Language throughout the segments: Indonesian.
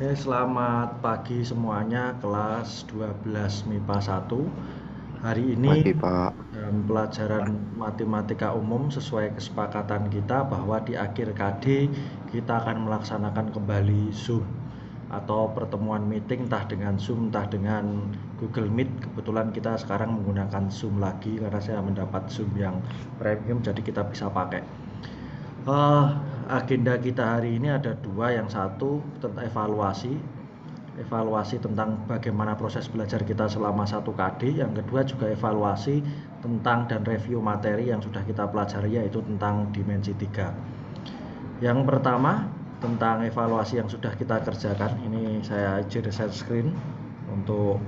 Selamat pagi semuanya, kelas 12 MIPA 1. Hari ini Pagi, Pak. pelajaran matematika umum sesuai kesepakatan kita bahwa di akhir KD kita akan melaksanakan kembali Zoom atau pertemuan meeting entah dengan Zoom entah dengan Google Meet. Kebetulan kita sekarang menggunakan Zoom lagi karena saya mendapat Zoom yang premium jadi kita bisa pakai. Agenda kita hari ini ada dua, yang satu tentang evaluasi tentang bagaimana proses belajar kita selama 1 KD, yang kedua juga evaluasi tentang dan review materi yang sudah kita pelajari yaitu tentang dimensi 3. Yang pertama tentang evaluasi yang sudah kita kerjakan, ini saya share screen untuk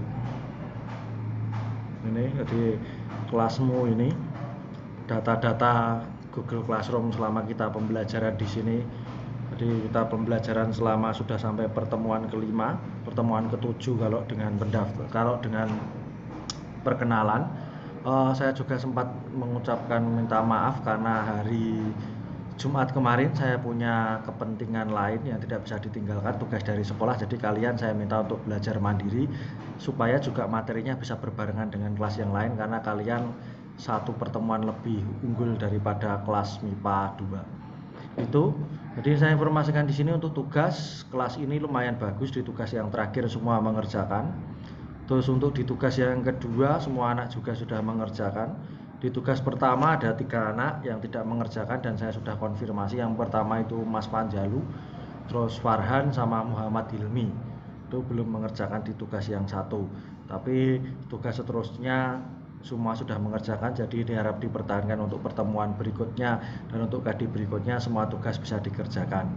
ini, jadi kelasmu ini data-data Google Classroom selama kita pembelajaran di sini. Jadi kita pembelajaran selama sudah sampai pertemuan kelima, pertemuan ketujuh kalau dengan perkenalan. Saya juga sempat mengucapkan minta maaf karena hari Jumat kemarin saya punya kepentingan lain yang tidak bisa ditinggalkan, tugas dari sekolah. Jadi kalian saya minta untuk belajar mandiri supaya juga materinya bisa berbarengan dengan kelas yang lain karena kalian satu pertemuan lebih unggul daripada kelas MIPA 2. Itu. Jadi saya informasikan di sini untuk tugas kelas ini lumayan bagus, di tugas yang terakhir semua mengerjakan. Terus untuk di tugas yang kedua semua anak juga sudah mengerjakan. Di tugas pertama ada 3 anak yang tidak mengerjakan dan saya sudah konfirmasi. Yang pertama itu Mas Panjalu, terus Farhan sama Muhammad Hilmi. Itu belum mengerjakan di tugas yang satu. Tapi tugas seterusnya semua sudah mengerjakan, jadi diharap dipertahankan untuk pertemuan berikutnya dan untuk KD berikutnya semua tugas bisa dikerjakan.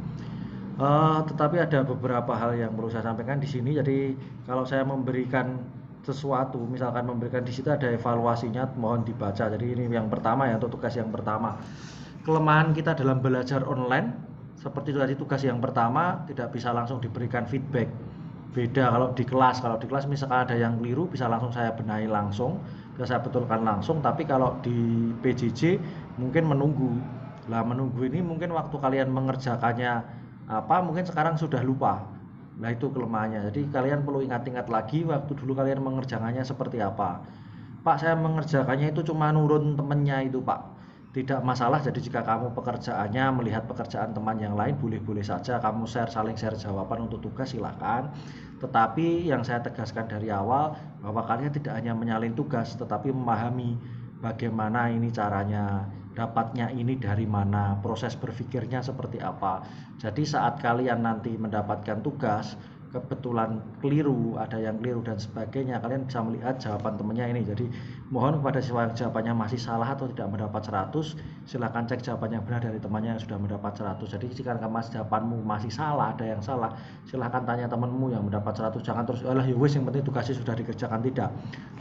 Tetapi ada beberapa hal yang perlu saya sampaikan di sini. Jadi kalau saya memberikan sesuatu, misalkan memberikan di situ ada evaluasinya, mohon dibaca. Jadi ini yang pertama ya, untuk tugas yang pertama. Kelemahan kita dalam belajar online seperti itu tadi, tugas yang pertama tidak bisa langsung diberikan feedback. Beda kalau di kelas misalkan ada yang keliru bisa langsung saya benahi langsung, bisa saya betulkan langsung. Tapi kalau di PJJ mungkin menunggu. Lah menunggu ini mungkin waktu kalian mengerjakannya apa mungkin sekarang sudah lupa. Nah itu kelemahannya. Jadi kalian perlu ingat-ingat lagi waktu dulu kalian mengerjakannya seperti apa. Pak, saya mengerjakannya itu cuma nurun temennya itu, Pak. Tidak masalah, jadi jika kamu pekerjaannya melihat pekerjaan teman yang lain boleh-boleh saja kamu saling share jawaban untuk tugas, silakan. Tetapi yang saya tegaskan dari awal bahwa kalian tidak hanya menyalin tugas tetapi memahami bagaimana ini caranya, dapatnya ini dari mana, proses berpikirnya seperti apa. Jadi saat kalian nanti mendapatkan tugas kebetulan keliru, ada yang keliru dan sebagainya, kalian bisa melihat jawaban temannya ini. Jadi mohon kepada siswa yang jawabannya masih salah atau tidak mendapat 100, silakan cek jawaban yang benar dari temannya yang sudah mendapat 100. Jadi jika jawabanmu masih salah, ada yang salah, silakan tanya temanmu yang mendapat 100. Jangan terus alah ya wis yang penting tugasnya sudah dikerjakan. Tidak.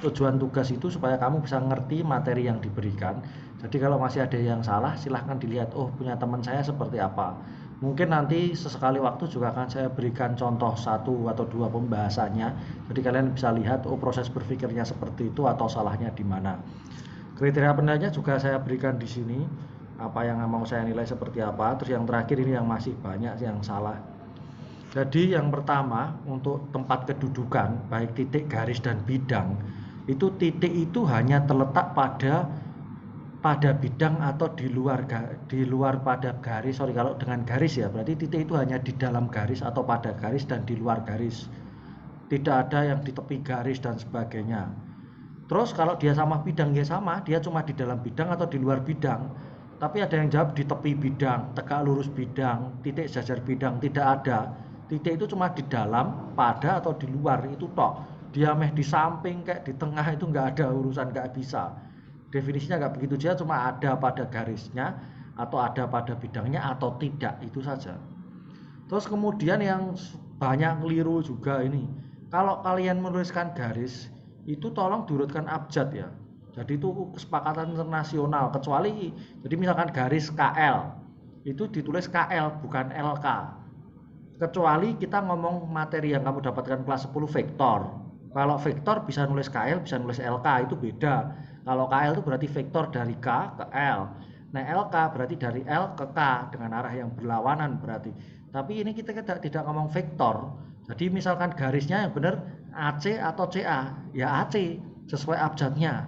Tujuan tugas itu supaya kamu bisa ngerti materi yang diberikan. Jadi kalau masih ada yang salah, silahkan dilihat, oh punya teman saya seperti apa. Mungkin nanti sesekali waktu juga akan saya berikan contoh 1 atau 2 pembahasannya. Jadi kalian bisa lihat, oh proses berpikirnya seperti itu atau salahnya di mana. Kriteria penilaiannya juga saya berikan di sini. Apa yang mau saya nilai seperti apa. Terus yang terakhir ini yang masih banyak yang salah. Jadi yang pertama untuk tempat kedudukan, baik titik, garis, dan bidang, itu titik itu hanya terletak pada bidang atau di luar pada garis. Sorry, kalau dengan garis ya berarti titik itu hanya di dalam garis atau pada garis dan di luar garis. Tidak ada yang di tepi garis dan sebagainya. Terus kalau dia sama bidang ya sama, dia cuma di dalam bidang atau di luar bidang. Tapi ada yang jawab di tepi bidang, tegak lurus bidang, titik sejajar bidang. Tidak ada. Titik itu cuma di dalam, pada atau di luar, itu tok. Dia di samping kayak di tengah itu nggak ada urusan, nggak bisa. Definisinya nggak begitu, dia cuma ada pada garisnya atau ada pada bidangnya atau tidak, itu saja. Terus kemudian yang banyak keliru juga ini, kalau kalian menuliskan garis itu tolong diurutkan abjad ya. Jadi itu kesepakatan internasional, kecuali jadi misalkan garis KL itu ditulis KL bukan LK. Kecuali kita ngomong materi yang kamu dapatkan kelas 10 vektor. Kalau vektor bisa nulis KL, bisa nulis LK, itu beda. Kalau KL itu berarti vektor dari K ke L. Nah LK berarti dari L ke K dengan arah yang berlawanan berarti. Tapi ini kita tidak ngomong vektor. Jadi misalkan garisnya yang benar AC atau CA, ya AC sesuai abjadnya.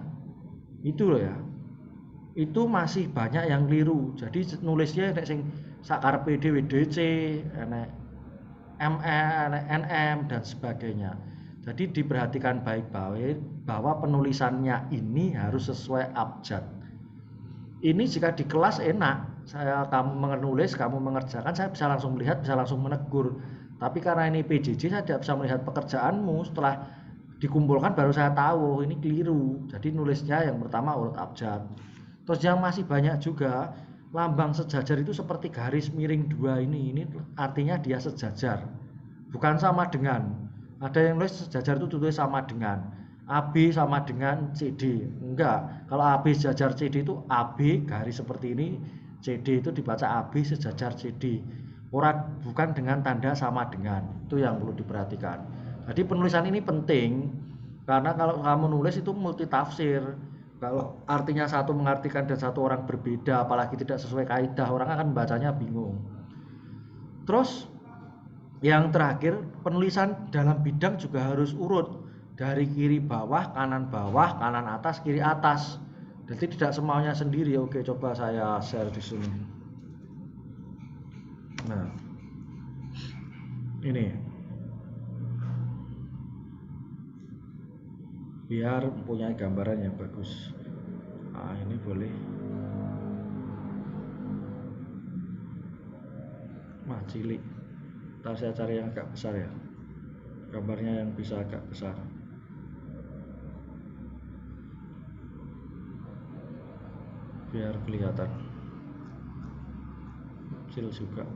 Itu loh ya. Itu masih banyak yang keliru. Jadi nulisnya nek sing sakarepe dhewe DC, enek ME, enek NM dan sebagainya. Jadi diperhatikan baik-baik bahwa penulisannya ini harus sesuai abjad. Ini jika di kelas enak, kamu menulis, kamu mengerjakan, saya bisa langsung melihat, bisa langsung menegur. Tapi karena ini PJJ, saya tidak bisa melihat pekerjaanmu. Setelah dikumpulkan baru saya tahu ini keliru. Jadi nulisnya yang pertama urut abjad. Terus yang masih banyak juga lambang sejajar itu seperti garis miring dua ini artinya dia sejajar, bukan sama dengan. Ada yang nulis sejajar itu tulis sama dengan AB sama dengan CD, enggak. Kalau AB sejajar CD itu AB garis seperti ini, CD itu dibaca AB sejajar CD, bukan dengan tanda sama dengan. Itu yang perlu diperhatikan. Jadi penulisan ini penting karena kalau kamu nulis itu multitafsir. Kalau artinya satu mengartikan dan satu orang berbeda, apalagi tidak sesuai kaidah, orang akan membacanya bingung. Terus yang terakhir, penulisan dalam bidang juga harus urut dari kiri bawah, kanan atas, kiri atas. Jadi tidak semuanya sendiri. Oke, coba saya share di sini. Nah, ini biar mempunyai gambaran yang bagus. Nah, ini boleh cilik. Ntar saya cari yang agak besar ya, gambarnya yang bisa agak besar. Biar kelihatan kecil juga.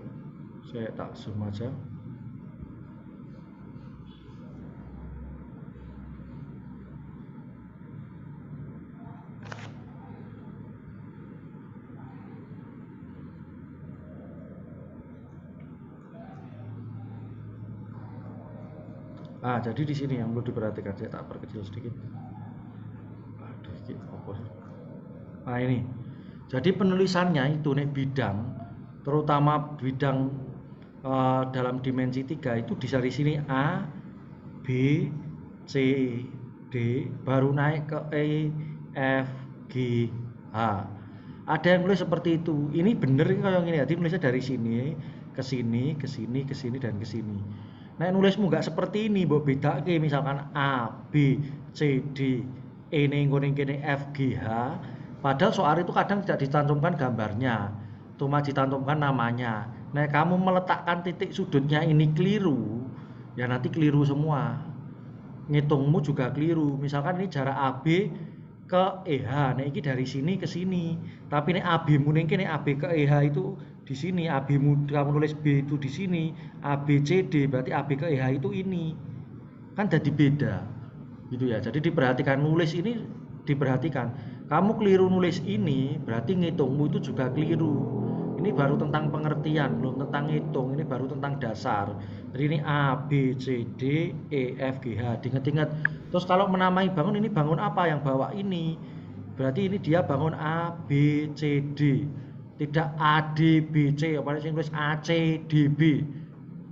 Saya tak zoom aja. Jadi di sini yang perlu diperhatikan, saya tak perkecil sedikit. Ini. Jadi penulisannya itu nih bidang, terutama bidang dalam dimensi 3 itu dari sini A, B, C, D, baru naik ke E, F, G, H. Ada yang nulis seperti itu. Ini bener kayak gini ya, nulisnya dari sini ke sini, ke sini, ke sini dan ke sini. Nah, nulismu nggak seperti ini, mbok bedake misalkan A, B, C, D, E ning kene F, G, H. Padahal soal itu kadang tidak dicantumkan gambarnya, cuma dicantumkan namanya. Nah, kamu meletakkan titik sudutnya ini keliru, ya nanti keliru semua. Ngitungmu juga keliru. Misalkan ini jarak AB ke EH, nah ini dari sini ke sini. Tapi ini AB mu ning kene AB ke EH itu di sini, AB mu kamu nulis B itu di sini, AB CD berarti AB ke EH itu ini. Kan jadi beda. Gitu ya. Jadi diperhatikan nulis ini, diperhatikan. Kamu keliru nulis ini berarti ngitungmu itu juga keliru. Ini baru tentang pengertian, belum tentang ngitung. Ini baru tentang dasar. Jadi ini A, B, C, D, E, F, G, H. Diingat-ingat. Terus kalau menamai bangun, ini bangun apa yang bawa ini? Berarti ini dia bangun A, B, C, D. Tidak A, D, B, C. Apalagi yang tulis A, C, D, B.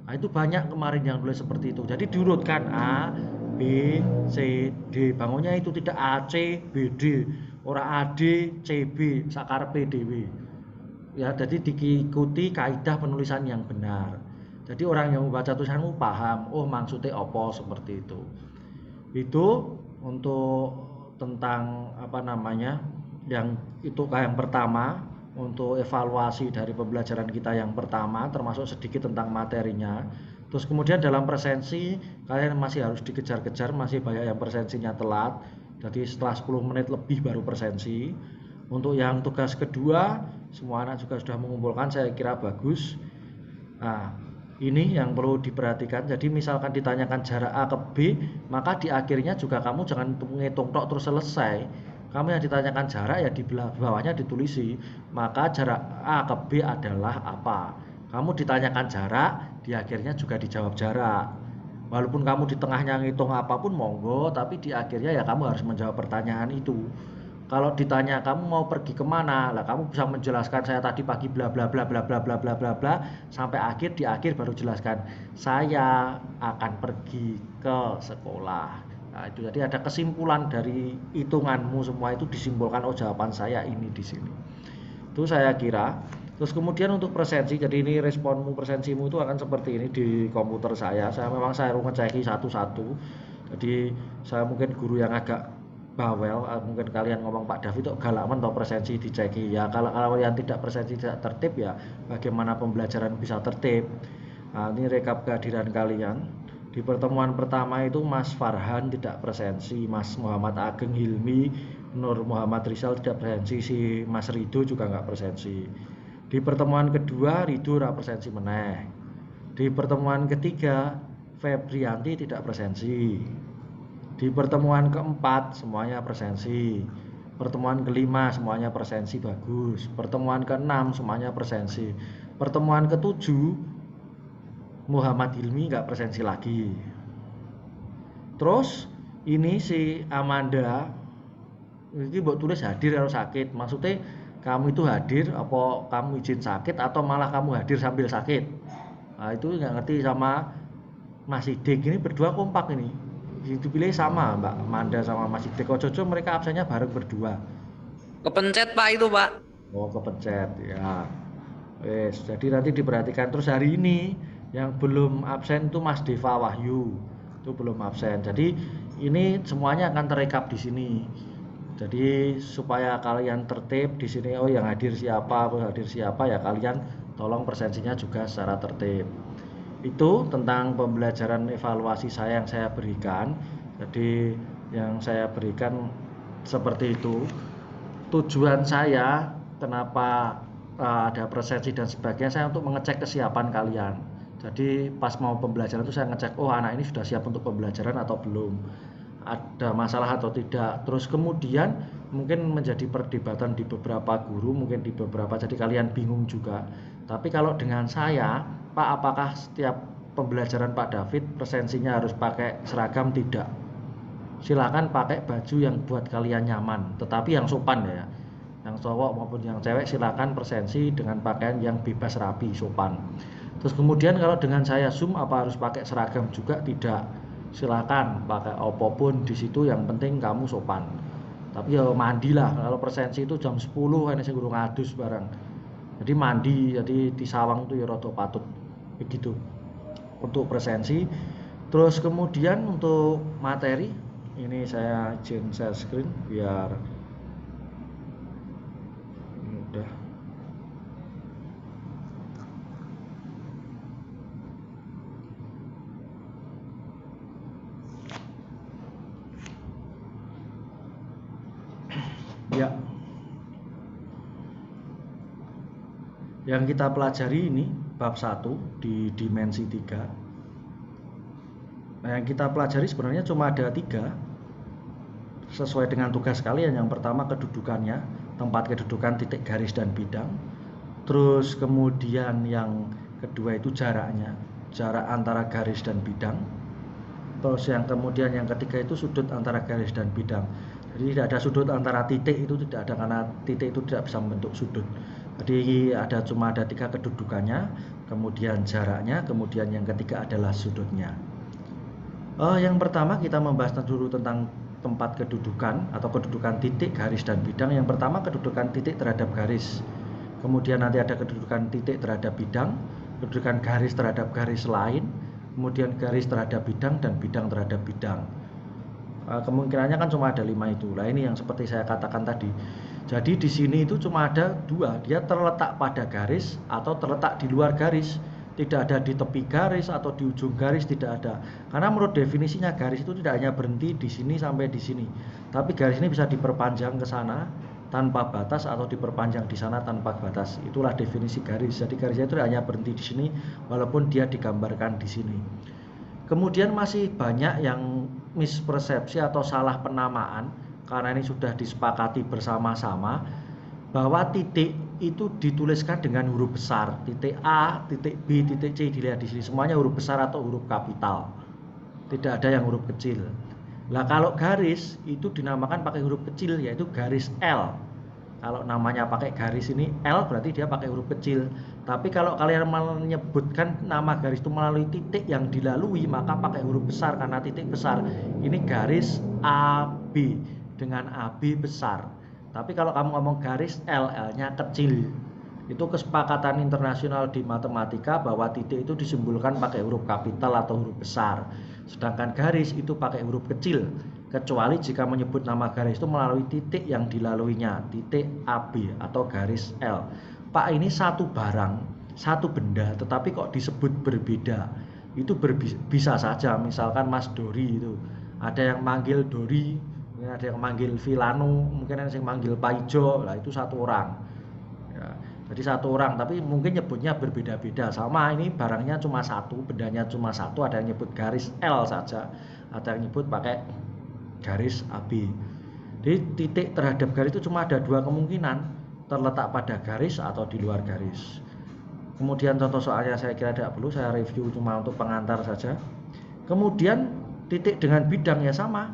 Nah, itu banyak kemarin yang tulis seperti itu. Jadi diurutkan A, B, C, D. Bangunnya itu tidak A, C, B, D. Ora A, D, C, B. Sakarepe dhewe. Ya, jadi diikuti kaidah penulisan yang benar. Jadi orang yang membaca tulisanmu paham, oh maksudnya apa seperti itu. Itu untuk tentang yang itu yang pertama, untuk evaluasi dari pembelajaran kita yang pertama, termasuk sedikit tentang materinya. Terus kemudian dalam presensi kalian masih harus dikejar-kejar, masih banyak yang presensinya telat. Jadi setelah 10 menit lebih baru presensi. Untuk yang tugas kedua, semua anak juga sudah mengumpulkan, saya kira bagus. Nah, ini yang perlu diperhatikan. Jadi misalkan ditanyakan jarak A ke B, maka di akhirnya juga kamu jangan menghitung tok terus selesai. Kamu yang ditanyakan jarak ya di bawahnya ditulisi, maka jarak A ke B adalah apa. Kamu ditanyakan jarak, di akhirnya juga dijawab jarak. Walaupun kamu di tengahnya ngitung apapun monggo, tapi di akhirnya ya kamu harus menjawab pertanyaan itu. Kalau ditanya kamu mau pergi kemana, lah kamu bisa menjelaskan saya tadi pagi bla bla bla bla bla bla bla bla bla sampai di akhir baru jelaskan saya akan pergi ke sekolah. Nah, itu jadi ada kesimpulan dari hitunganmu semua itu disimpulkan, oh jawaban saya ini di sini. Itu saya kira. Terus kemudian untuk presensi, jadi ini responmu, presensimu itu akan seperti ini di komputer saya. Saya memang saya ngeceki satu-satu. Jadi saya mungkin guru yang agak bawel, mungkin kalian ngomong Pak David kok galak men presensi diceki. Ya kalau yang tidak presensi tidak tertib ya bagaimana pembelajaran bisa tertib. Nah, ini rekap kehadiran kalian. Di pertemuan pertama itu Mas Farhan tidak presensi, Mas Muhammad Ageng Hilmi, Nur Muhammad Rizal tidak presensi, si Mas Rido juga nggak presensi. Di pertemuan kedua Rido nggak presensi meneh. Di pertemuan ketiga Febrianti tidak presensi. Di pertemuan keempat semuanya presensi. Pertemuan kelima semuanya presensi bagus. Pertemuan keenam semuanya presensi. Pertemuan ketujuh Muhammad Hilmi nggak presensi lagi. Terus ini si Amanda ini buat tulis hadir atau sakit. Maksudnya kamu itu hadir apa kamu izin sakit atau malah kamu hadir sambil sakit. Nah itu nggak ngerti sama Mas Sidik, ini berdua kompak ini. Dipilih sama Mbak Amanda sama Mas Sidik. Ojo-ojo mereka absennya bareng berdua. Kepencet Pak itu Pak. Oh kepencet ya. Wes, jadi nanti diperhatikan. Terus hari ini yang belum absen itu Mas Deva Wahyu. Itu belum absen. Jadi ini semuanya akan terekap di sini. Jadi supaya kalian tertib di sini, oh yang hadir siapa ya kalian tolong presensinya juga secara tertib. Itu tentang pembelajaran evaluasi saya yang saya berikan. Jadi yang saya berikan seperti itu. Tujuan saya kenapa ada presensi dan sebagainya, saya untuk mengecek kesiapan kalian. Jadi pas mau pembelajaran itu saya ngecek, oh anak ini sudah siap untuk pembelajaran atau belum, ada masalah atau tidak. Terus kemudian mungkin menjadi perdebatan di beberapa guru, mungkin di beberapa, jadi kalian bingung juga. Tapi kalau dengan saya, Pak, apakah setiap pembelajaran Pak David presensinya harus pakai seragam? Tidak. Silakan pakai baju yang buat kalian nyaman, tetapi yang sopan ya. Yang cowok maupun yang cewek silakan presensi dengan pakaian yang bebas rapi, sopan. Terus kemudian kalau dengan saya Zoom apa harus pakai seragam juga? Tidak. Silakan pakai apapun di situ, yang penting kamu sopan. Tapi ya mandilah, kalau presensi itu jam 10 ini sing gurung ngadus barang. Jadi mandi, jadi di sawang itu ya rada patut begitu untuk presensi. Terus kemudian untuk materi ini saya izin share screen biar mudah. Ya. Yang kita pelajari ini bab 1 di dimensi 3. Nah, yang kita pelajari sebenarnya cuma ada 3 sesuai dengan tugas kalian. Yang pertama kedudukannya, tempat kedudukan, titik, garis, dan bidang. Terus kemudian yang kedua itu jaraknya, jarak antara garis dan bidang. Terus yang kemudian yang ketiga itu sudut antara garis dan bidang. Jadi tidak ada sudut antara titik, itu tidak ada karena titik itu tidak bisa membentuk sudut. Jadi cuma ada 3 kedudukannya, kemudian jaraknya, kemudian yang ketiga adalah sudutnya. Yang pertama kita membahas dulu tentang tempat kedudukan atau kedudukan titik, garis, dan bidang. Yang pertama kedudukan titik terhadap garis. Kemudian nanti ada kedudukan titik terhadap bidang, kedudukan garis terhadap garis lain, kemudian garis terhadap bidang, dan bidang terhadap bidang. Kemungkinannya kan cuma ada 5 itu. Nah ini yang seperti saya katakan tadi. Jadi di sini itu cuma ada 2, dia terletak pada garis atau terletak di luar garis. Tidak ada di tepi garis atau di ujung garis, tidak ada. Karena menurut definisinya garis itu tidak hanya berhenti di sini sampai di sini, tapi garis ini bisa diperpanjang ke sana tanpa batas atau diperpanjang di sana tanpa batas. Itulah definisi garis. Jadi garisnya itu tidak hanya berhenti di sini walaupun dia digambarkan di sini. Kemudian masih banyak yang mispersepsi atau salah penamaan karena ini sudah disepakati bersama-sama bahwa titik itu dituliskan dengan huruf besar. Titik A, titik B, titik C, dilihat di sini semuanya huruf besar atau huruf kapital. Tidak ada yang huruf kecil. Lah kalau garis itu dinamakan pakai huruf kecil, yaitu garis L. Kalau namanya pakai garis ini L berarti dia pakai huruf kecil. Tapi kalau kalian menyebutkan nama garis itu melalui titik yang dilalui, maka pakai huruf besar karena titik besar. Ini garis AB dengan AB besar. Tapi kalau kamu ngomong garis L, L-nya kecil. Itu kesepakatan internasional di matematika bahwa titik itu disimbolkan pakai huruf kapital atau huruf besar. Sedangkan garis itu pakai huruf kecil, kecuali jika menyebut nama garis itu melalui titik yang dilaluinya, titik AB atau garis L. Pak, ini satu barang, satu benda, tetapi kok disebut berbeda. Itu bisa saja, misalkan Mas Dori itu, ada yang manggil Dori, ada yang manggil Vilano, mungkin ada yang manggil Paijo, lah itu satu orang. Ya, jadi satu orang, tapi mungkin nyebutnya berbeda-beda. Sama ini barangnya cuma satu, bendanya cuma satu, ada yang nyebut garis L saja, ada yang nyebut pakai garis AB. Jadi titik terhadap garis itu cuma ada dua kemungkinan, terletak pada garis atau di luar garis. Kemudian contoh soalnya saya kira tidak perlu saya review, cuma untuk pengantar saja. Kemudian titik dengan bidang ya sama,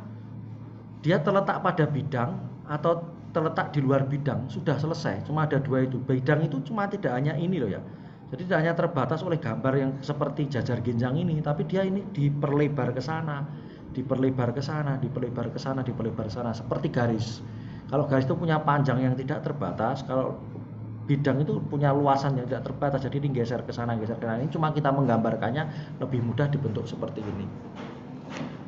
dia terletak pada bidang atau terletak di luar bidang, sudah selesai. Cuma ada dua itu. Bidang itu cuma tidak hanya ini loh ya, jadi tidak hanya terbatas oleh gambar yang seperti jajar ginjang ini, tapi dia ini diperlebar ke sana, diperlebar ke sana, diperlebar ke sana, diperlebar ke sana, seperti garis. Kalau garis itu punya panjang yang tidak terbatas, kalau bidang itu punya luasan yang tidak terbatas, jadi ini geser ke sana, geser ke sana. Ini cuma kita menggambarkannya lebih mudah dibentuk seperti ini.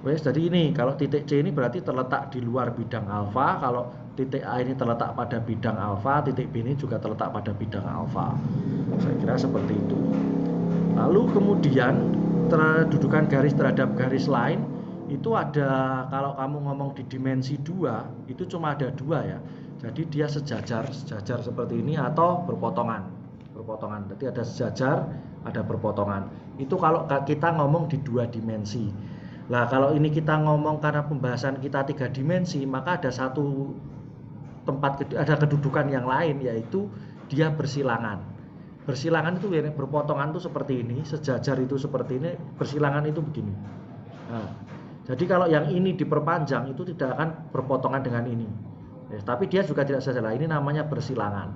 Wes, jadi ini kalau titik C ini berarti terletak di luar bidang alfa, kalau titik A ini terletak pada bidang alfa, titik B ini juga terletak pada bidang alfa. Saya kira seperti itu. Lalu kemudian kedudukan garis terhadap garis lain itu ada, kalau kamu ngomong di dimensi 2 itu cuma ada dua ya. Jadi dia sejajar seperti ini atau berpotongan. Jadi ada sejajar, ada berpotongan. Itu kalau kita ngomong di 2 dimensi. Nah, kalau ini kita ngomong karena pembahasan kita 3 dimensi, maka ada satu tempat, ada kedudukan yang lain, yaitu dia bersilangan. Bersilangan itu ya, berpotongan itu seperti ini, sejajar itu seperti ini, bersilangan itu begini. Nah, jadi kalau yang ini diperpanjang itu tidak akan berpotongan dengan ini. Ya, tapi dia juga tidak sejajar. Ini namanya bersilangan.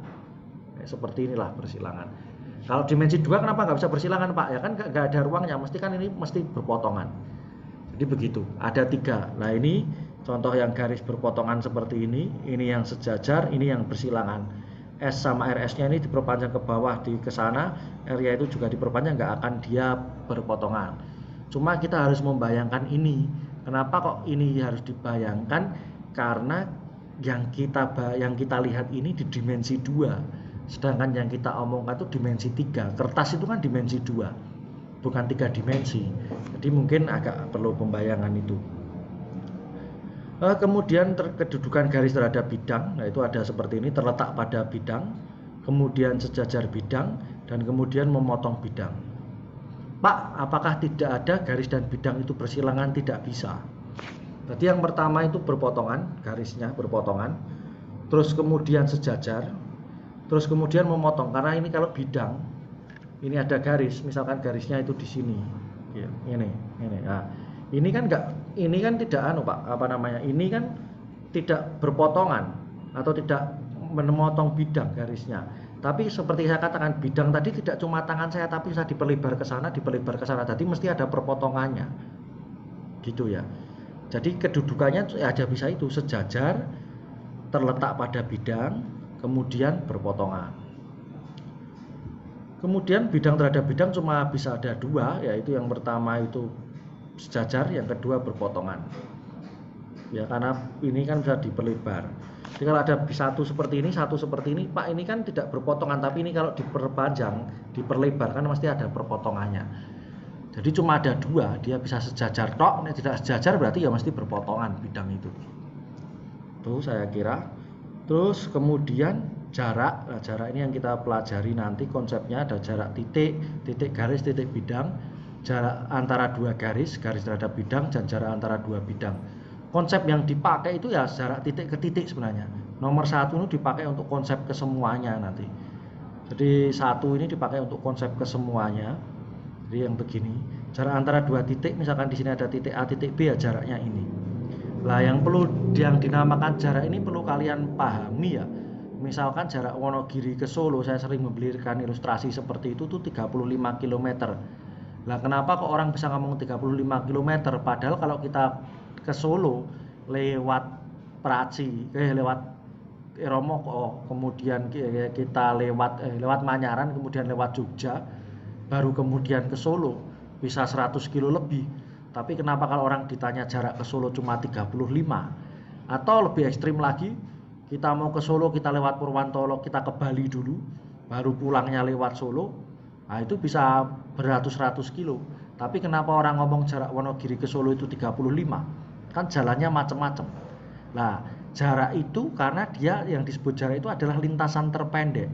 Ya, seperti inilah bersilangan. Kalau dimensi 2 kenapa nggak bisa bersilangan, Pak? Ya kan nggak ada ruangnya, mesti kan ini mesti berpotongan. Jadi begitu, ada 3. Nah, ini contoh yang garis berpotongan seperti ini yang sejajar, ini yang bersilangan. S sama RS-nya ini diperpanjang ke bawah ke sana, R-nya itu juga diperpanjang, nggak akan dia berpotongan. Cuma kita harus membayangkan ini. Kenapa kok ini harus dibayangkan? Karena yang kita lihat ini di dimensi 2, sedangkan yang kita omongkan itu dimensi 3. Kertas itu kan dimensi 2. Bukan 3 dimensi, jadi mungkin agak perlu pembayangan itu. Kemudian kedudukan garis terhadap bidang, nah itu ada seperti ini, terletak pada bidang, kemudian sejajar bidang, dan kemudian memotong bidang. Pak, apakah tidak ada garis dan bidang itu bersilangan? Tidak bisa. Jadi yang pertama itu berpotongan, garisnya berpotongan, terus kemudian sejajar, terus kemudian memotong. Karena ini kalau bidang, ini ada garis, misalkan garisnya itu di sini, ya, ini. Nah, ini kan tidak Pak, ini kan tidak berpotongan atau tidak memotong bidang garisnya. Tapi seperti saya katakan, bidang tadi tidak cuma tangan saya, tapi bisa diperlebar ke sana, Jadi mesti ada perpotongannya, gitu ya. Jadi kedudukannya ada bisa itu sejajar, terletak pada bidang, kemudian berpotongan. Kemudian bidang terhadap bidang cuma bisa ada 2, yaitu yang pertama itu sejajar, yang kedua berpotongan. Ya, karena ini kan bisa diperlebar. Jadi kalau ada satu seperti ini, Pak, ini kan tidak berpotongan, tapi ini kalau diperpanjang, diperlebar kan mesti ada perpotongannya. Jadi cuma ada 2, dia bisa sejajar tok, tidak sejajar berarti ya mesti berpotongan bidang itu. Tuh saya kira. Terus kemudian jarak, nah jarak ini yang kita pelajari nanti konsepnya, ada jarak titik, titik garis, titik bidang, jarak antara 2 garis, garis terhadap bidang, dan jarak antara 2 bidang. Konsep yang dipakai itu ya jarak titik ke titik sebenarnya. Nomor 1 itu dipakai untuk konsep kesemuanya nanti. Jadi 1 ini dipakai untuk konsep kesemuanya. Jadi yang begini, jarak antara 2 titik, misalkan di sini ada titik A, titik B, ya jaraknya ini. Lah yang dinamakan jarak ini perlu kalian pahami ya. Misalkan jarak Wonogiri ke Solo, saya sering memberikan ilustrasi seperti itu tuh 35 km. Lah kenapa kok orang bisa ngomong 35 km padahal kalau kita ke Solo lewat Praci, lewat Romo, kemudian kita lewat Manyaran, kemudian lewat Jogja, baru kemudian ke Solo bisa 100 kilo lebih. Tapi kenapa kalau orang ditanya jarak ke Solo cuma 35? Atau lebih ekstrim lagi, kita mau ke Solo, kita lewat Purwantolo, kita ke Bali dulu, baru pulangnya lewat Solo, nah itu bisa beratus-ratus kilo. Tapi kenapa orang ngomong jarak Wonogiri ke Solo itu 35? Kan jalannya macam-macam. Nah, jarak itu karena dia yang disebut jarak itu adalah lintasan terpendek.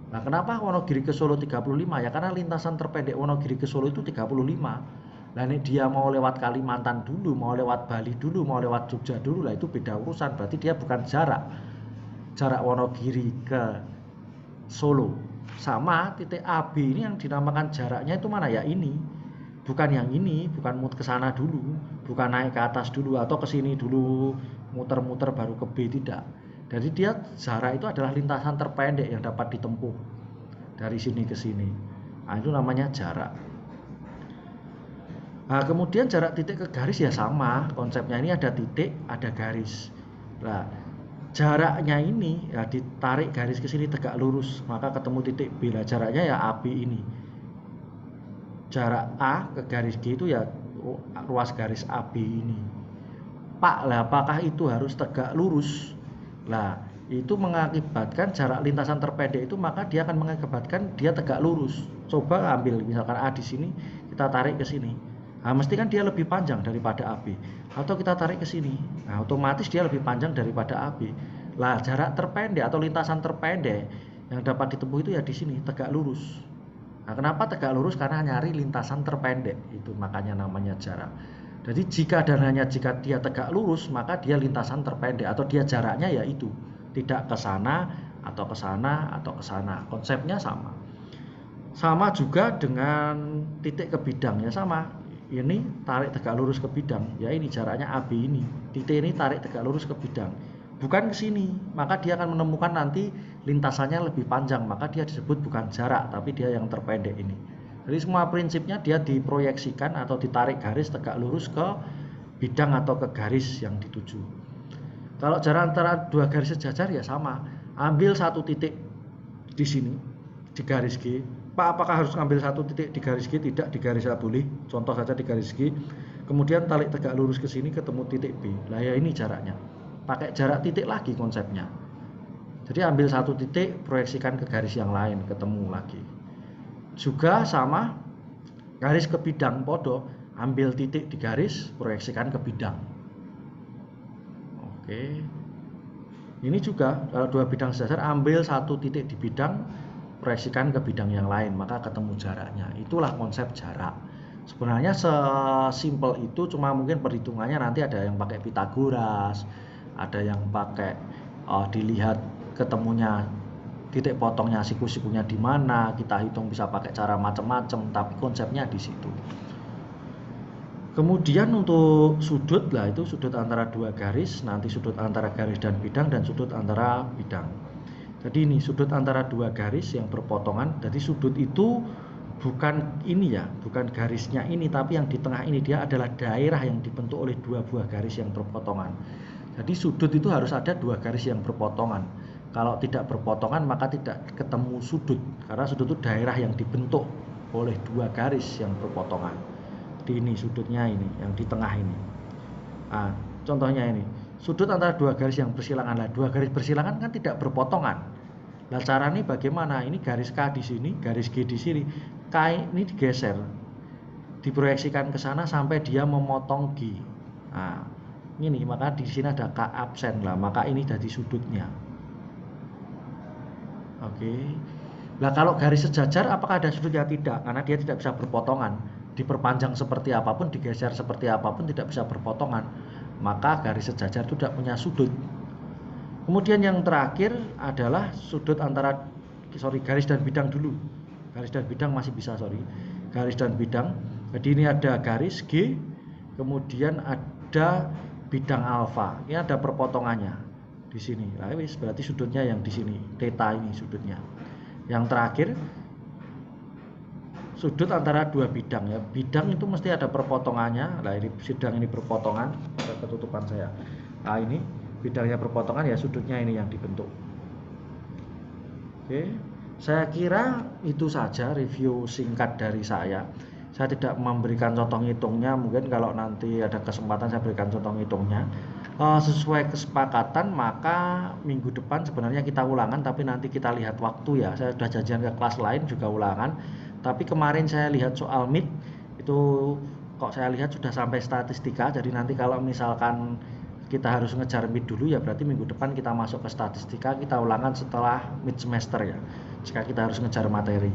Nah, kenapa Wonogiri ke Solo 35? Ya karena lintasan terpendek Wonogiri ke Solo itu 35. Nah, ini dia mau lewat Kalimantan dulu, mau lewat Bali dulu, mau lewat Jogja dulu, lah itu beda urusan. Berarti dia bukan jarak Wonogiri ke Solo. Sama titik AB ini yang dinamakan jaraknya itu mana ya ini. Bukan yang ini, bukan ke sana dulu, bukan naik ke atas dulu atau ke sini dulu, muter-muter baru ke B, tidak. Jadi dia jarak itu adalah lintasan terpendek yang dapat ditempuh dari sini ke sini. Nah, itu namanya jarak. Nah, kemudian jarak titik ke garis ya sama konsepnya, ini ada titik, ada garis. Nah, jaraknya ini ya ditarik garis ke sini tegak lurus, maka ketemu titik B. Lah jaraknya ya AB ini. Jarak A ke garis G itu ya ruas garis AB ini. Pak, lah apakah itu harus tegak lurus? Lah, itu mengakibatkan jarak lintasan terpendek itu maka dia akan mengakibatkan dia tegak lurus. Coba ambil misalkan A di sini, kita tarik ke sini. Nah, mesti kan dia lebih panjang daripada AB. Atau kita tarik ke sini. Nah, otomatis dia lebih panjang daripada AB. Lah, jarak terpendek atau lintasan terpendek yang dapat ditempuh itu ya di sini, tegak lurus. Nah, kenapa tegak lurus? Karena nyari lintasan terpendek. Itu makanya namanya jarak. Jadi jika dan hanya jika dia tegak lurus, maka dia lintasan terpendek atau dia jaraknya ya itu. Tidak ke sana atau ke sana atau ke sana. Konsepnya sama. Sama juga dengan titik ke bidang ya sama. Ini tarik tegak lurus ke bidang, ya ini jaraknya AB ini. Titik ini tarik tegak lurus ke bidang. Bukan ke sini, maka dia akan menemukan nanti lintasannya lebih panjang, maka dia disebut bukan jarak, tapi dia yang terpendek ini. Jadi semua prinsipnya dia diproyeksikan atau ditarik garis tegak lurus ke bidang atau ke garis yang dituju. Kalau jarak antara dua garis sejajar ya sama. Ambil satu titik di sini, di garis G. Pak, apakah harus ambil satu titik di garis G? Tidak, di garis A boleh. Contoh saja di garis G. Kemudian tarik tegak lurus ke sini ketemu titik B. Lah ya ini jaraknya. Pakai jarak titik lagi konsepnya. Jadi ambil satu titik, proyeksikan ke garis yang lain, ketemu lagi. Juga sama garis ke bidang podo, ambil titik di garis, proyeksikan ke bidang. Oke. Ini juga kalau dua bidang sejajar, ambil satu titik di bidang, proyeksikan ke bidang yang lain, maka ketemu jaraknya. Itulah konsep jarak. Sebenarnya sesimpel itu, cuma mungkin perhitungannya nanti ada yang pakai Pitagoras, ada yang pakai dilihat ketemunya titik potongnya siku-sikunya di mana, kita hitung bisa pakai cara macam-macam, tapi konsepnya di situ. Kemudian untuk sudut lah, itu sudut antara dua garis, nanti sudut antara garis dan bidang, dan sudut antara bidang. Jadi ini sudut antara dua garis yang berpotongan. Jadi sudut itu bukan ini ya, bukan garisnya ini, tapi yang di tengah ini dia adalah daerah yang dibentuk oleh dua buah garis yang berpotongan. Jadi sudut itu harus ada dua garis yang berpotongan. Kalau tidak berpotongan maka tidak ketemu sudut, karena sudut itu daerah yang dibentuk oleh dua garis yang berpotongan. Jadi ini sudutnya ini, yang di tengah ini. Nah, contohnya ini. Sudut antara dua garis yang bersilangan. Lah, dua garis bersilangan kan tidak berpotongan. Lah, cara ini bagaimana? Ini garis K di sini, garis G di sini. K ini digeser, diproyeksikan ke sana sampai dia memotong G. Nah, ini maka di sini ada K absen lah, maka ini jadi sudutnya. Oke. Lah, kalau garis sejajar apakah ada sudutnya? Tidak, karena dia tidak bisa berpotongan. Diperpanjang seperti apapun, digeser seperti apapun tidak bisa berpotongan. Maka garis sejajar itu tidak punya sudut. Kemudian yang terakhir adalah sudut antara garis dan bidang dulu. Garis dan bidang masih bisa, garis dan bidang. Jadi ini ada garis G, kemudian ada bidang alfa. Ini ada perpotongannya di sini. Nah, berarti sudutnya yang di sini, theta ini sudutnya. Yang terakhir sudut antara dua bidang ya. Bidang itu mesti ada perpotongannya. Nah, ini bidang ini perpotongan, ada ketutupan saya. Nah, ini bidangnya perpotongan ya, sudutnya ini yang dibentuk. Oke. Saya kira itu saja review singkat dari saya. Saya tidak memberikan contoh ngitungnya, mungkin kalau nanti ada kesempatan saya berikan contoh ngitungnya. Sesuai kesepakatan maka minggu depan sebenarnya kita ulangan, tapi nanti kita lihat waktu ya. Saya sudah janjian ke kelas lain juga ulangan, tapi kemarin saya lihat soal MIT itu kok saya lihat sudah sampai statistika, jadi nanti kalau misalkan kita harus ngejar MIT dulu ya berarti minggu depan kita masuk ke statistika, kita ulangan setelah mid semester ya, jika kita harus ngejar materi.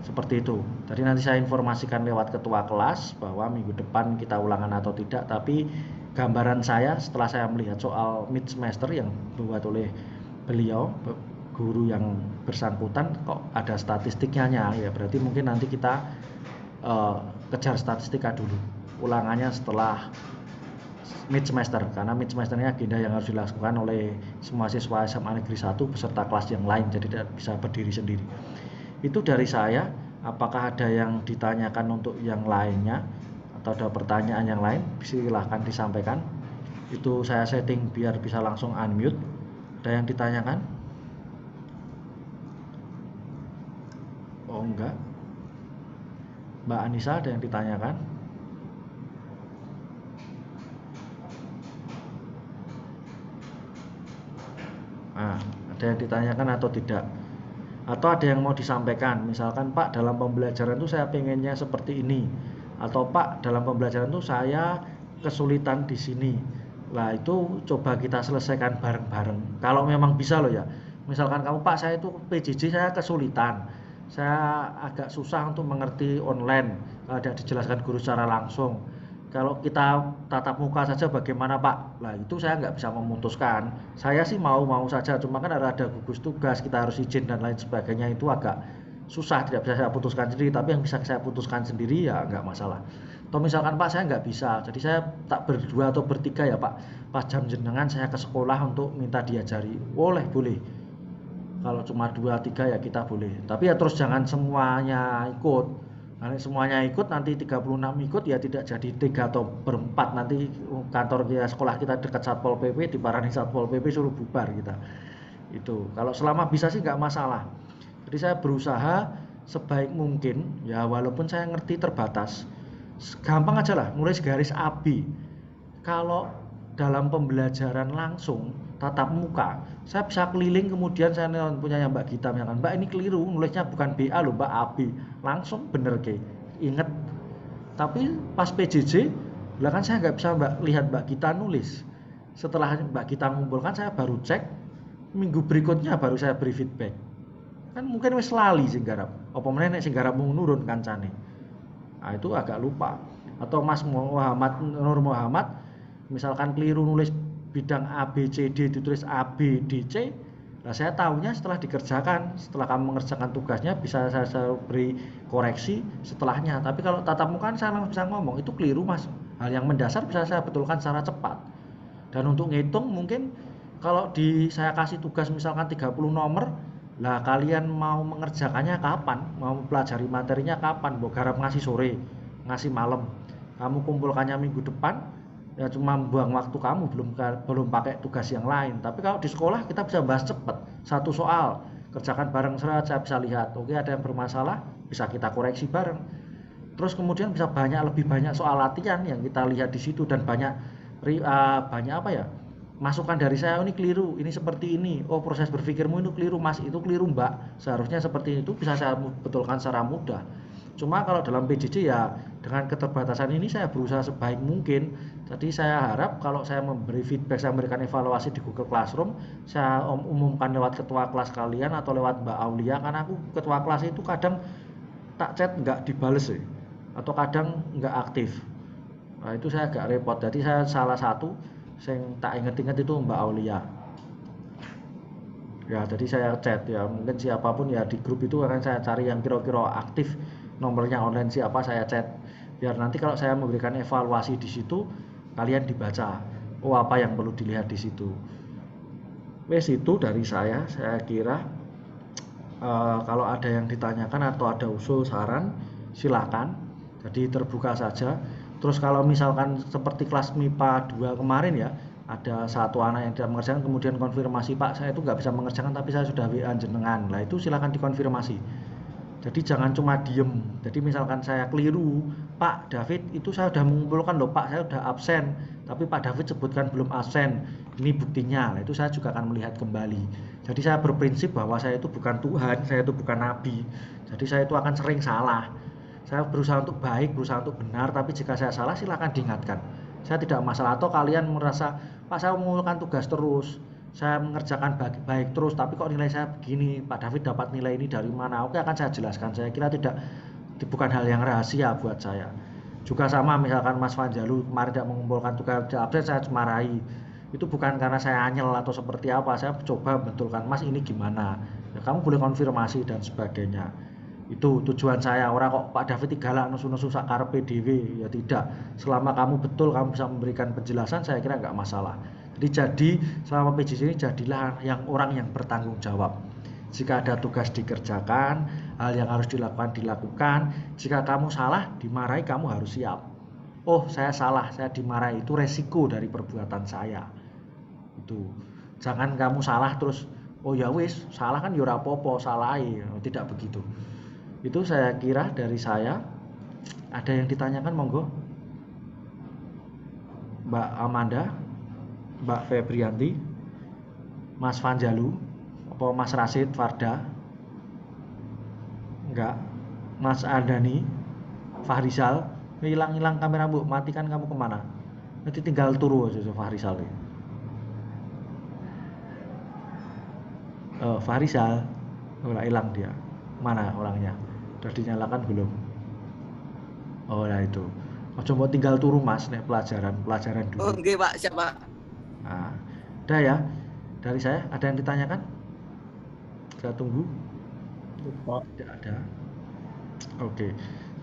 Seperti itu. Jadi nanti saya informasikan lewat ketua kelas bahwa minggu depan kita ulangan atau tidak, tapi gambaran saya setelah saya melihat soal mid semester yang dibuat oleh beliau, guru yang bersangkutan, kok ada statistiknya ya, berarti mungkin nanti kita kejar statistika dulu. Ulangannya setelah mid semester, karena mid semesternya agenda yang harus dilakukan oleh semua siswa SMA Negeri 1 beserta kelas yang lain, jadi tidak bisa berdiri sendiri. Itu dari saya. Apakah ada yang ditanyakan untuk yang lainnya atau ada pertanyaan yang lain, silahkan disampaikan. Itu saya setting biar bisa langsung unmute. Ada yang ditanyakan? Oh enggak. Mbak Anissa, ada yang ditanyakan? Nah, ada yang ditanyakan atau tidak? Atau ada yang mau disampaikan, misalkan Pak dalam pembelajaran itu saya pengennya seperti ini, atau Pak dalam pembelajaran itu saya kesulitan di sini. Nah itu coba kita selesaikan bareng-bareng. Kalau memang bisa loh ya, misalkan kamu Pak saya itu PJJ saya kesulitan, saya agak susah untuk mengerti online, ada dijelaskan guru secara langsung. Kalau kita tatap muka saja bagaimana Pak? Nah itu saya nggak bisa memutuskan. Saya sih mau saja, cuma kan ada gugus tugas, kita harus izin dan lain sebagainya, itu agak susah, tidak bisa saya putuskan sendiri. Tapi yang bisa saya putuskan sendiri ya nggak masalah. Atau misalkan Pak saya nggak bisa, jadi saya tak berdua atau bertiga ya Pak, pas jam jenengan saya ke sekolah untuk minta diajari. Boleh. Kalau cuma 2-3 ya kita boleh. Tapi ya terus jangan semuanya ikut. Nanti semuanya ikut, nanti 36 ikut ya tidak jadi 3 atau berempat, nanti kantor kita, sekolah kita dekat Satpol PP, dimarahin Satpol PP suruh bubar kita. Itu kalau selama bisa sih nggak masalah. Jadi saya berusaha sebaik mungkin ya, walaupun saya ngerti terbatas. Gampang aja lah, nulis garis AB. Kalau dalam pembelajaran langsung tatap muka, saya bisa keliling, kemudian saya punya Mbak Gita misalkan, Mbak ini keliru, nulisnya bukan BA loh Mbak, AB, langsung bener ke inget. Tapi pas PJJ lah kan saya nggak bisa lihat Mbak Gita nulis, setelah Mbak Gita ngumpulkan saya baru cek, minggu berikutnya baru saya beri feedback. Kan mungkin wis lali sing garap, apa meneh nek sing garap mau nurun kancane. Nah itu agak lupa. Atau Mas Muhammad Nur Muhammad misalkan keliru nulis bidang A, B, C, D, ditulis A, B, D, C. Nah saya tahunya setelah dikerjakan, setelah kamu mengerjakan tugasnya bisa saya beri koreksi setelahnya. Tapi kalau tatap muka saya langsung bisa ngomong, itu keliru Mas. Hal yang mendasar bisa saya betulkan secara cepat. Dan untuk ngitung mungkin kalau saya kasih tugas misalkan 30 nomor, lah kalian mau mengerjakannya kapan? Mau pelajari materinya kapan? Mbok garap ngasih sore, ngasih malam. Kamu kumpulkannya minggu depan, ya cuma buang waktu kamu, belum pakai tugas yang lain. Tapi kalau di sekolah kita bisa bahas cepat, satu soal kerjakan bareng, serat saya bisa lihat, oke ada yang bermasalah bisa kita koreksi bareng. Terus kemudian bisa lebih banyak soal latihan yang kita lihat di situ, dan banyak apa ya, masukan dari saya, ini keliru, ini seperti ini, oh proses berpikirmu itu keliru Mas, itu keliru Mbak, seharusnya seperti itu, bisa saya betulkan secara mudah. Cuma kalau dalam PJJ ya dengan keterbatasan ini saya berusaha sebaik mungkin. Jadi saya harap kalau saya memberi feedback, saya memberikan evaluasi di Google Classroom, saya umumkan lewat ketua kelas kalian atau lewat Mbak Aulia, karena aku ketua kelas itu kadang tak chat nggak dibales atau kadang nggak aktif. Nah itu saya agak repot. Jadi saya salah satu yang tak inget-inget itu Mbak Aulia. Ya jadi saya chat ya, mungkin siapapun ya di grup itu akan saya cari yang kira-kira aktif, nomornya online siapa saya chat, biar nanti kalau saya memberikan evaluasi di situ kalian dibaca. oh apa yang perlu dilihat di situ. Wes itu dari saya kira kalau ada yang ditanyakan atau ada usul saran silakan, jadi terbuka saja. Terus kalau misalkan seperti kelas MIPA 2 kemarin ya, ada satu anak yang tidak mengerjakan kemudian konfirmasi, Pak saya itu nggak bisa mengerjakan tapi saya sudah WA jenengan, lah itu silakan dikonfirmasi. Jadi jangan cuma diem. Jadi misalkan saya keliru, Pak David itu saya sudah mengumpulkan loh Pak, saya sudah absen, tapi Pak David sebutkan belum absen. Ini buktinya. Nah, itu saya juga akan melihat kembali. Jadi saya berprinsip bahwa saya itu bukan Tuhan, saya itu bukan nabi. Jadi saya itu akan sering salah. Saya berusaha untuk baik, berusaha untuk benar, tapi jika saya salah silakan diingatkan. Saya tidak masalah. Atau kalian merasa, Pak saya mengumpulkan tugas terus, saya mengerjakan baik terus tapi kok nilai saya begini, Pak David dapat nilai ini dari mana? Oke, akan saya jelaskan. Saya kira bukan hal yang rahasia buat saya. Juga sama misalkan Mas Fanjalu kemarin tidak mengumpulkan tugas absen, saya marahi. Itu bukan karena saya anyel atau seperti apa, saya coba betulkan, Mas ini gimana, ya kamu boleh konfirmasi dan sebagainya. Itu tujuan saya. Orang kok Pak David galak nusu-nusu sak karepe dhewe, ya tidak. Selama kamu betul kamu bisa memberikan penjelasan, saya kira nggak masalah. Jadi selama PJJ ini jadilah orang yang bertanggung jawab. Jika ada tugas dikerjakan, hal yang harus dilakukan. Jika kamu salah, dimarahi, kamu harus siap. Oh, saya salah, saya dimarahi, itu resiko dari perbuatan saya. Itu. Jangan kamu salah terus, oh ya wis, salah kan ya ora apa-apa, salahi. Tidak begitu. Itu saya kira dari saya. Ada yang ditanyakan monggo. Mbak Amanda, Mbak Febrianti, Mas Fanjalu, apa Mas Rasid, Farda? Enggak. Mas Andani, Fahrizal, hilang kamera Bu, matikan kamu kemana? Nanti tinggal turu aja Fahrizal. Fahrizal, hilang dia. Mana orangnya? Sudah dinyalakan belum? Oh lah itu. Coba tinggal turu Mas, nek pelajaran dulu. Oke Pak, siapa? Nah, udah ya. Dari saya, ada yang ditanyakan? Saya tunggu. Tidak ada. Oke.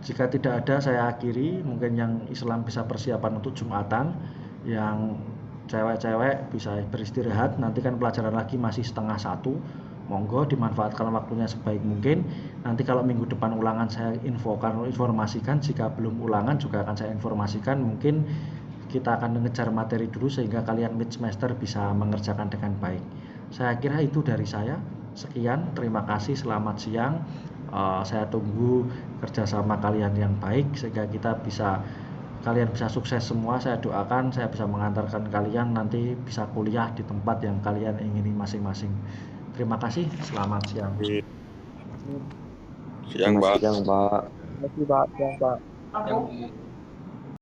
Jika tidak ada, saya akhiri. Mungkin yang Islam bisa persiapan untuk Jumatan. Yang cewek-cewek bisa beristirahat. Nanti kan pelajaran lagi masih 12:30. Monggo dimanfaatkan waktunya sebaik mungkin. Nanti kalau minggu depan ulangan saya informasikan. Jika belum ulangan juga akan saya informasikan. Mungkin kita akan mengejar materi dulu sehingga kalian mid semester bisa mengerjakan dengan baik. Saya kira itu dari saya. Sekian, terima kasih, selamat siang. Saya tunggu kerjasama kalian yang baik sehingga kalian bisa sukses semua. Saya doakan saya bisa mengantarkan kalian nanti bisa kuliah di tempat yang kalian ingini masing-masing. Terima kasih, selamat siang. Siang, Pak. Siang, Pak. Terima kasih, Pak. Siang, Pak.